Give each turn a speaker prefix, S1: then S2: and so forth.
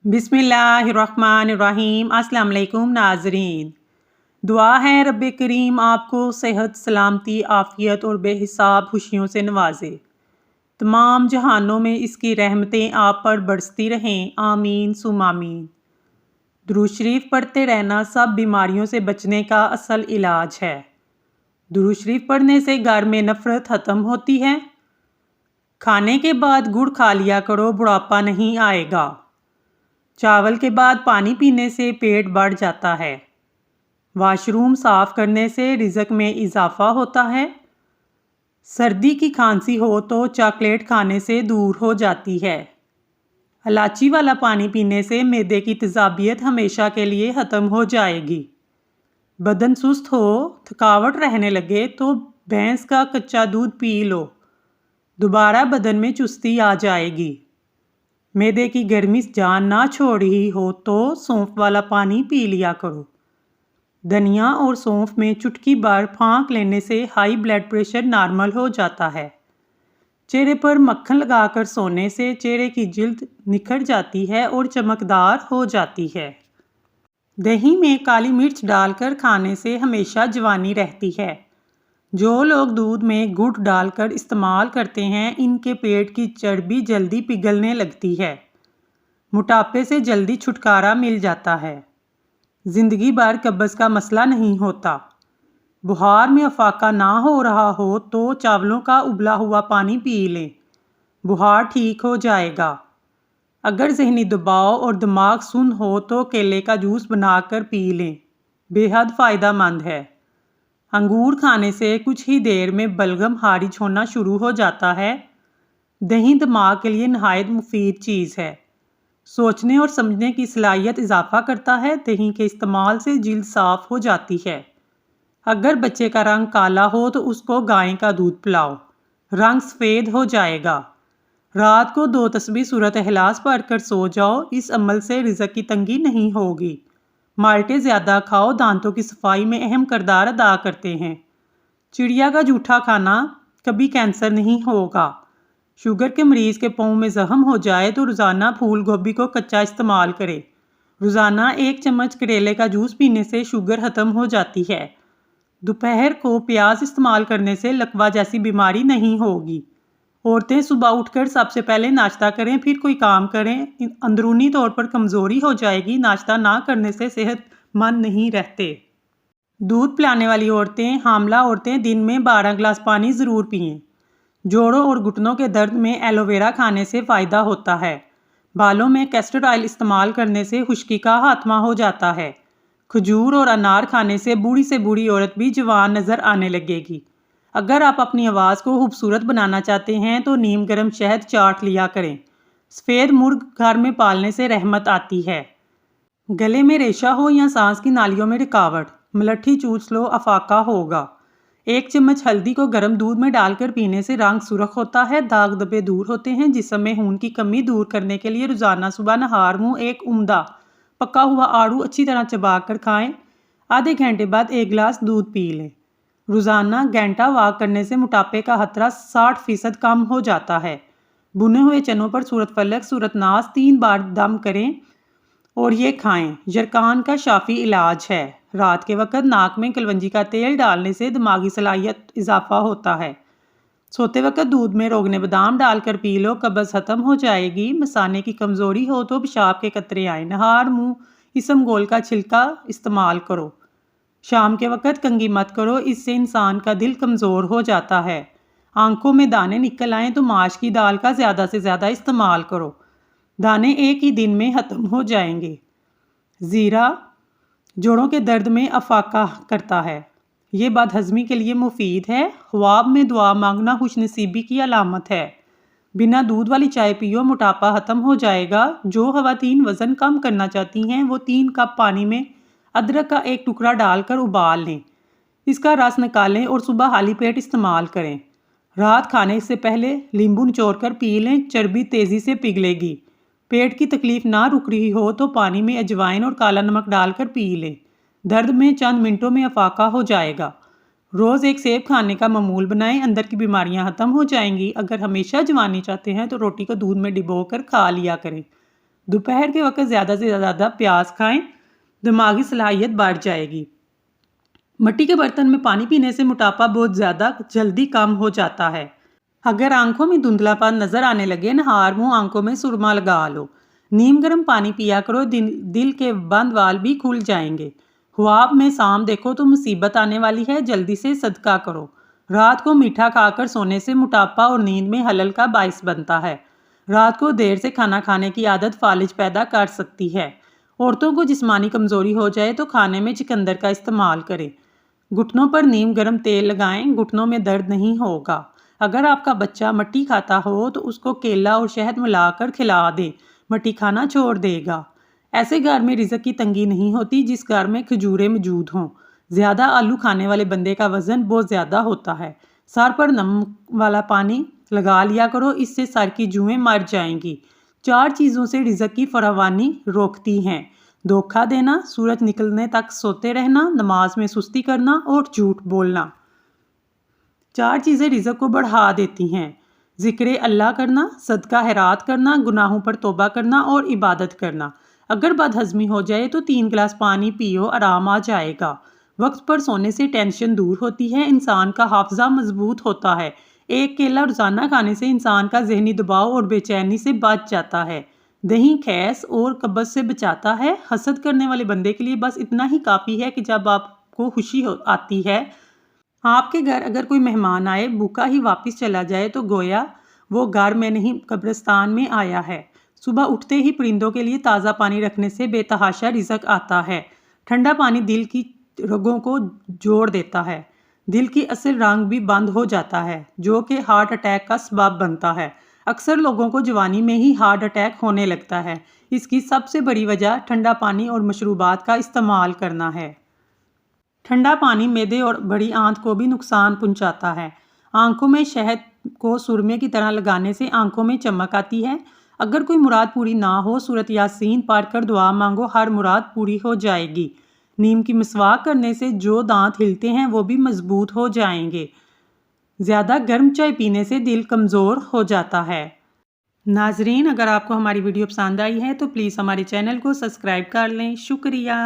S1: बिस्मिल्लाहिर्रहमानिर्रहीम। अस्सलाम वालेकुम नाज़रीन। दुआ है रब करीम आपको सेहत, सलामती, आफ़ियत और बेहिसाब खुशियों से नवाजे। तमाम जहानों में इसकी रहमतें आप पर बरसती रहें, आमीन सुम आमीन। दुरूद शरीफ पढ़ते रहना सब बीमारियों से बचने का असल इलाज है। दुरूद शरीफ पढ़ने से घर में नफ़रत ख़त्म होती है। खाने के बाद गुड़ खा लिया करो, बुढ़ापा नहीं आएगा। चावल के बाद पानी पीने से पेट बढ़ जाता है। वाशरूम साफ करने से रिज़्क में इजाफा होता है। सर्दी की खांसी हो तो चॉकलेट खाने से दूर हो जाती है। इलायची वाला पानी पीने से मैदे की तेज़ाबियत हमेशा के लिए ख़त्म हो जाएगी। बदन सुस्त हो, थकावट रहने लगे तो भैंस का कच्चा दूध पी लो, दोबारा बदन में चुस्ती आ जाएगी। मैदे की गर्मी जान ना छोड़ रही हो तो सौंफ वाला पानी पी लिया करो। धनिया और सौंफ में चुटकी भर फाँक लेने से हाई ब्लड प्रेशर नॉर्मल हो जाता है। चेहरे पर मक्खन लगाकर सोने से चेहरे की जिल्द निखर जाती है और चमकदार हो जाती है। दही में काली मिर्च डालकर खाने से हमेशा जवानी रहती है। जो लोग दूध में गुड़ डालकर इस्तेमाल करते हैं, इनके पेट की चर्बी जल्दी पिघलने लगती है। मोटापे से जल्दी छुटकारा मिल जाता है। ज़िंदगी भर कब्ज़ का मसला नहीं होता। बुखार में अफाका ना हो रहा हो तो चावलों का उबला हुआ पानी पी लें, बुखार ठीक हो जाएगा। अगर ज़हनी दबाव और दिमाग सुन्न हो तो केले का जूस बनाकर पी लें, बेहद फ़ायदेमंद है। अंगूर खाने से कुछ ही देर में बलगम खारिज होना शुरू हो जाता है। दही दिमाग के लिए नहायत मुफीद चीज़ है। सोचने और समझने की सलाहियत इजाफा करता है। दही के इस्तेमाल से जिल्द साफ़ हो जाती है। अगर बच्चे का रंग काला हो तो उसको गाय का दूध पिलाओ, रंग सफ़ेद हो जाएगा। रात को 2 तस्बीह सूरत इखलास पढ़कर सो जाओ, इस अमल से रिज़्क की तंगी नहीं होगी। माल्टे ज़्यादा खाओ, दांतों की सफाई में अहम किरदार अदा करते हैं। चिड़िया का जूठा खाना कभी कैंसर नहीं होगा। शुगर के मरीज़ के पाँव में ज़ख्म हो जाए तो रोज़ाना फूल गोभी को कच्चा इस्तेमाल करें। रोज़ाना 1 चम्मच करेले का जूस पीने से शुगर ख़त्म हो जाती है। दोपहर को प्याज इस्तेमाल करने से लकवा जैसी बीमारी नहीं होगी। औरतें सुबह उठकर सबसे पहले नाश्ता करें, फिर कोई काम करें। अंदरूनी तौर पर कमज़ोरी हो जाएगी। नाश्ता ना करने से सेहतमंद नहीं रहते। दूध पिलाने वाली औरतें, हामला औरतें दिन में 12 गिलास पानी ज़रूर पिएं। जोड़ों और घुटनों के दर्द में एलोवेरा खाने से फ़ायदा होता है। बालों में कैस्टर ऑयल इस्तेमाल करने से खुश्की का खात्मा हो जाता है। खजूर और अनार खाने से बूढ़ी से बूढ़ी औरत भी जवान नज़र आने लगेगी। अगर आप अपनी आवाज़ को खूबसूरत बनाना चाहते हैं तो नीम गर्म शहद चाट लिया करें। सफ़ेद मुर्ग घर में पालने से रहमत आती है। गले में रेशा हो या सांस की नालियों में रुकावट, मलट्ठी चूस लो, अफाका होगा। 1 चम्मच हल्दी को गर्म दूध में डालकर पीने से रंग सुर्ख होता है, दाग धब्बे दूर होते हैं। जिस्म में खून की कमी दूर करने के लिए रोज़ाना सुबह नहार मुँह एक उम्दा पका हुआ आड़ू अच्छी तरह चबा कर खाएँ। आधे घंटे बाद 1 गिलास दूध पी लें। रोज़ाना घंटा वॉक करने से मोटापे का खतरा 60% कम हो जाता है। भुने हुए चनों पर सूरत फलक, सूरत नास 3 बार दम करें और ये खाएं। यरकान का शाफी इलाज है। रात के वक्त नाक में कलवंजी का तेल डालने से दिमागी सलाहियत इजाफा होता है। सोते वक्त दूध में रोगने बादाम डालकर पी लो, कब्ज़ ख़त्म हो जाएगी। मसाने की कमज़ोरी हो तो पेशाब के कतरे आए, नहार मुँह इसमगोल का छिलका इस्तेमाल करो। शाम के वक्त कंघी मत करो, इससे इंसान का दिल कमज़ोर हो जाता है। आंखों में दाने निकल आएँ तो माश की दाल का ज़्यादा से ज़्यादा इस्तेमाल करो, दाने एक ही दिन में ख़त्म हो जाएंगे। ज़ीरा जोड़ों के दर्द में अफाका करता है। ये बदहज़मी के लिए मुफीद है। ख्वाब में दुआ मांगना खुशनसीबी की अलामत है। बिना दूध वाली चाय पियो, मोटापा ख़त्म हो जाएगा। जो ख़वातीन वज़न कम करना चाहती हैं वो 3 कप पानी में अदरक का 1 टुकड़ा डालकर उबाल लें, इसका रस निकालें और सुबह खाली पेट इस्तेमाल करें। रात खाने से पहले नींबू निचोड़कर पी लें, चर्बी तेज़ी से पिघलेगी। पेट की तकलीफ ना रुक रही हो तो पानी में अजवाइन और काला नमक डालकर पी लें, दर्द में चंद मिनटों में अफाका हो जाएगा। रोज़ 1 सेब खाने का मामूल बनाएं, अंदर की बीमारियां ख़त्म हो जाएंगी। अगर हमेशा जवानी चाहते हैं तो रोटी को दूध में डिबो कर खा लिया करें। दोपहर के वक्त ज़्यादा से ज़्यादा प्याज खाएं, दिमागी सलाहियत बढ़ जाएगी। मिट्टी के बर्तन में पानी पीने से मोटापा बहुत ज़्यादा जल्दी कम हो जाता है। अगर आंखों में धुंधलापन नज़र आने लगे, नहार मुँह आंखों में सुरमा लगा लो। नीम गर्म पानी पिया करो, दिल के बंद वाल भी खुल जाएंगे। ख्वाब में शाम देखो तो मुसीबत आने वाली है, जल्दी से सदका करो। रात को मीठा खाकर सोने से मोटापा और नींद में हलल का बाइस बनता है। रात को देर से खाना खाने की आदत फालिज पैदा कर सकती है। औरतों को जिस्मानी कमज़ोरी हो जाए तो खाने में चुकंदर का इस्तेमाल करें। घुटनों पर नीम गर्म तेल लगाएं, घुटनों में दर्द नहीं होगा। अगर आपका बच्चा मट्टी खाता हो तो उसको केला और शहद मिलाकर खिला दें, मट्टी खाना छोड़ देगा। ऐसे घर में रिज़्क की तंगी नहीं होती जिस घर में खजूरें मौजूद हों। ज़्यादा आलू खाने वाले बंदे का वज़न बहुत ज़्यादा होता है। सर पर नमक वाला पानी लगा लिया करो, इससे सर की जुएं मर जाएंगी। 4 चीज़ों से रिज़्क की फरावानी रोकती हैं: धोखा देना, सूरज निकलने तक सोते रहना, नमाज में सुस्ती करना और झूठ बोलना। 4 चीज़ें रिज़्क को बढ़ा देती हैं: ज़िक्र अल्लाह करना, सदका खैरात करना, गुनाहों पर तौबा करना और इबादत करना। अगर बदहज़मी हो जाए तो 3 गिलास पानी पियो, आराम आ जाएगा। वक्त पर सोने से टेंशन दूर होती है, इंसान का हाफजा मजबूत होता है। एक केला रोज़ाना खाने से इंसान का जहनी दबाव और बेचैनी से बच जाता है। दही खैस और कब्ज़ से बचाता है। हसद करने वाले बंदे के लिए बस इतना ही काफ़ी है कि जब आपको खुशी आती है, आपके घर अगर कोई मेहमान आए, भूखा ही वापस चला जाए तो गोया वो घर में नहीं कब्रिस्तान में आया है। सुबह उठते ही परिंदों के लिए ताज़ा पानी रखने से बेतहाशा रिज़्क आता है। ठंडा पानी दिल की रगों को जोड़ देता है। दिल की असल रंग भी बंद हो जाता है, जो कि हार्ट अटैक का सबब बनता है। अक्सर लोगों को जवानी में ही हार्ट अटैक होने लगता है। इसकी सबसे बड़ी वजह ठंडा पानी और मशरूबात का इस्तेमाल करना है। ठंडा पानी मैदे और बड़ी आंत को भी नुकसान पहुंचाता है। आंखों में शहद को सुरमे की तरह लगाने से आंखों में चमक आती है। अगर कोई मुराद पूरी ना हो, सूरत यासीन पढ़कर दुआ मांगो, हर मुराद पूरी हो जाएगी। नीम की मिसवाक करने से जो दांत हिलते हैं वो भी मजबूत हो जाएंगे। ज़्यादा गर्म चाय पीने से दिल कमज़ोर हो जाता है। नाजरीन, अगर आपको हमारी वीडियो पसंद आई है तो प्लीज़ हमारे चैनल को सब्सक्राइब कर लें। शुक्रिया।